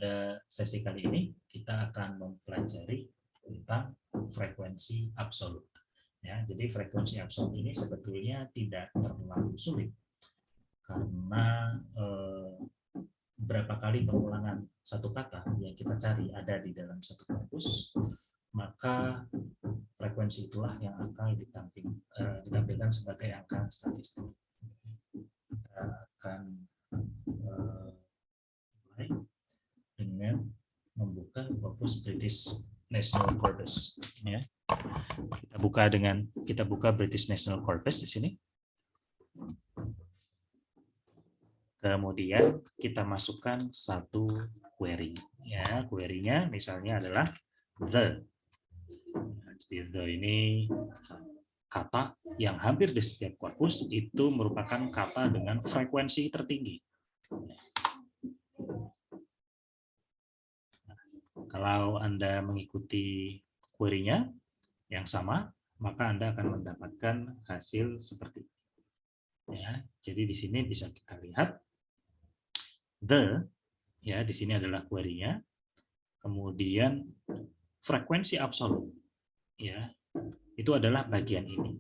pada sesi kali ini kita akan mempelajari tentang frekuensi absolut. Ya, jadi frekuensi absolut ini sebetulnya tidak terlalu sulit karena berapa kali pengulangan satu kata yang kita cari ada di dalam satu korpus, maka frekuensi itulah yang akan ditampilkan sebagai angka statistik. Kita akan mulai dengan membuka korpus British National Corpus. Ya. Kita buka British National Corpus di sini. Kemudian kita masukkan satu query. Ya, query-nya misalnya adalah the. Jadi the ini kata yang hampir di setiap korpus itu merupakan kata dengan frekuensi tertinggi. Kalau Anda mengikuti query-nya yang sama, maka Anda akan mendapatkan hasil seperti ini. Ya, jadi di sini bisa kita lihat the, ya di sini adalah query-nya, kemudian frekuensi absolut, ya itu adalah bagian ini,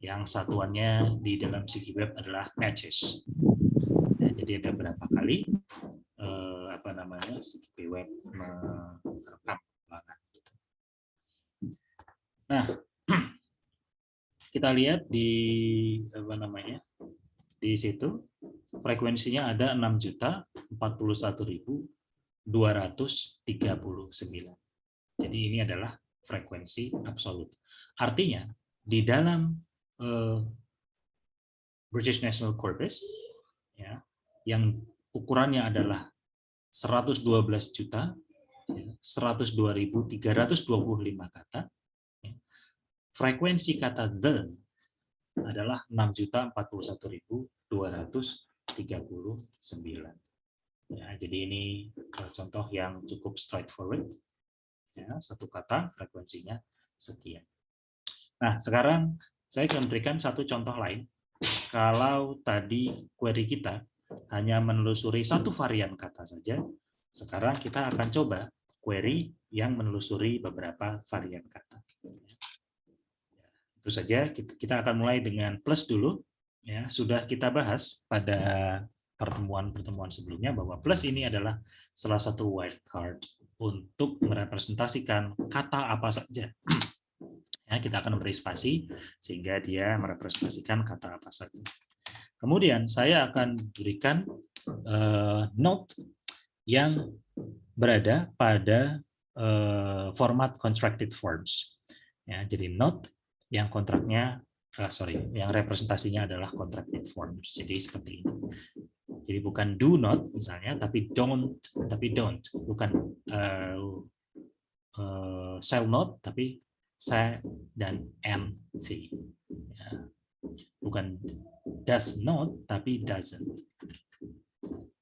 yang satuannya di dalam segi web adalah matches. Ya, jadi ada berapa kali segi web merekam ulangan. Nah, kita lihat di di situ frekuensinya ada 6.041.239. Jadi ini adalah frekuensi absolut. Artinya di dalam British National Corpus, ya, yang ukurannya adalah 112.102.325 kata, ya, frekuensi kata the adalah 6.041.239. Ya, jadi ini contoh yang cukup straightforward. Ya, satu kata frekuensinya sekian. Nah, sekarang saya akan memberikan satu contoh lain. Kalau tadi query kita hanya menelusuri satu varian kata saja, sekarang kita akan coba query yang menelusuri beberapa varian kata. Tentu saja kita akan mulai dengan plus dulu. Ya, sudah kita bahas pada pertemuan-pertemuan sebelumnya bahwa plus ini adalah salah satu wildcard untuk merepresentasikan kata apa saja. Ya, kita akan memberi spasi sehingga dia merepresentasikan kata apa saja. Kemudian saya akan berikan note yang berada pada format contracted forms. Ya, jadi note yang kontraknya yang representasinya adalah contracted forms. Jadi seperti ini. Jadi bukan do not misalnya, tapi don't, bukan shall not, tapi shall dan nt. Ya. Bukan does not, tapi doesn't.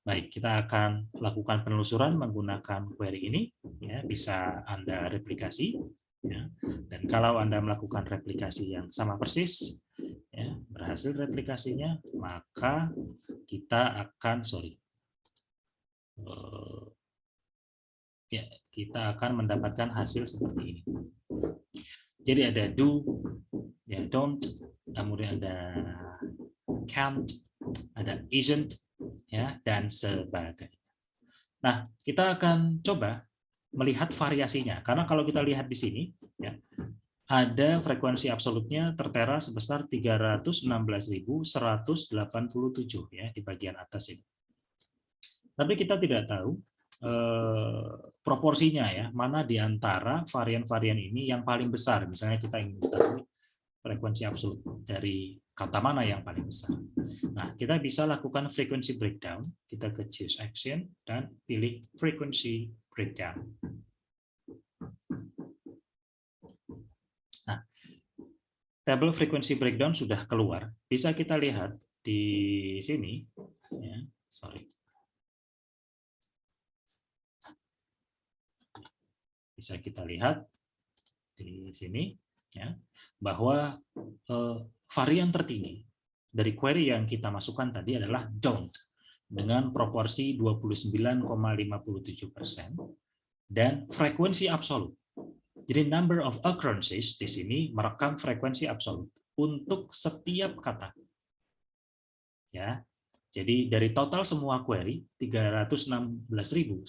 Baik, kita akan lakukan penelusuran menggunakan query ini. Ya, bisa Anda replikasi. Ya. Dan kalau Anda melakukan replikasi yang sama persis, ya, berhasil replikasinya, maka kita akan kita akan mendapatkan hasil seperti ini. Jadi ada do, ya, don't, kemudian ada can't, ada isn't, ya, dan sebagainya. Nah, kita akan coba melihat variasinya, karena kalau kita lihat di sini, ya, ada frekuensi absolutnya tertera sebesar 316.187 ya di bagian atas ini. Tapi kita tidak tahu proporsinya, ya, mana di antara varian-varian ini yang paling besar. Misalnya kita ingin mengetahui frekuensi absolut dari kata mana yang paling besar. Nah, kita bisa lakukan frequency breakdown. Kita ke choose action dan pilih frequency breakdown. Nah, tabel frequency breakdown sudah keluar. Bisa kita lihat di sini. Ya, Bisa kita lihat di sini, ya, bahwa varian tertinggi dari query yang kita masukkan tadi adalah don't. dengan proporsi 29,57% dan frekuensi absolut. Jadi number of occurrences di sini merekam frekuensi absolut untuk setiap kata. Ya. Jadi dari total semua query 316.187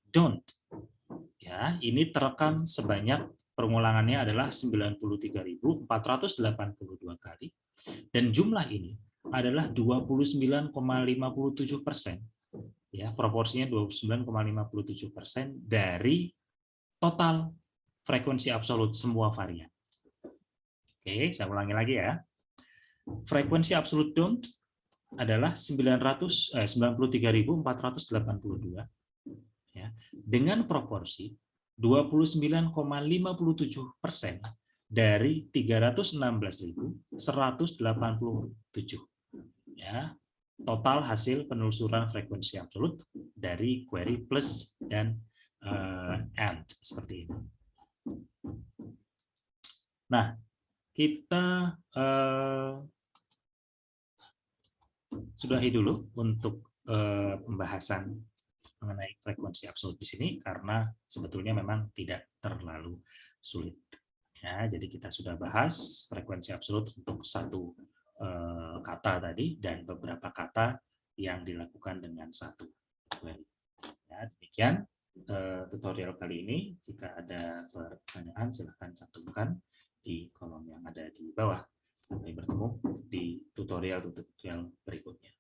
don't, ya, ini terekam sebanyak pengulangannya adalah 93.482 kali dan jumlah ini adalah 29,57%. Ya, proporsinya 29,57% dari total frekuensi absolut semua varian. Oke, saya ulangi lagi ya. Frekuensi absolut don't adalah 93.482 ya, dengan proporsi 29,57% dari 316.187 ya, total hasil penelusuran frekuensi absolut dari query plus dan and seperti ini. Nah, kita sudahi dulu untuk pembahasan mengenai frekuensi absolut di sini karena sebetulnya memang tidak terlalu sulit. Ya, jadi kita sudah bahas frekuensi absolut untuk satu kata tadi dan beberapa kata yang dilakukan dengan satu query. Ya, demikian tutorial kali ini. Jika ada pertanyaan silahkan cantumkan di kolom yang ada di bawah. Sampai bertemu di tutorial berikutnya.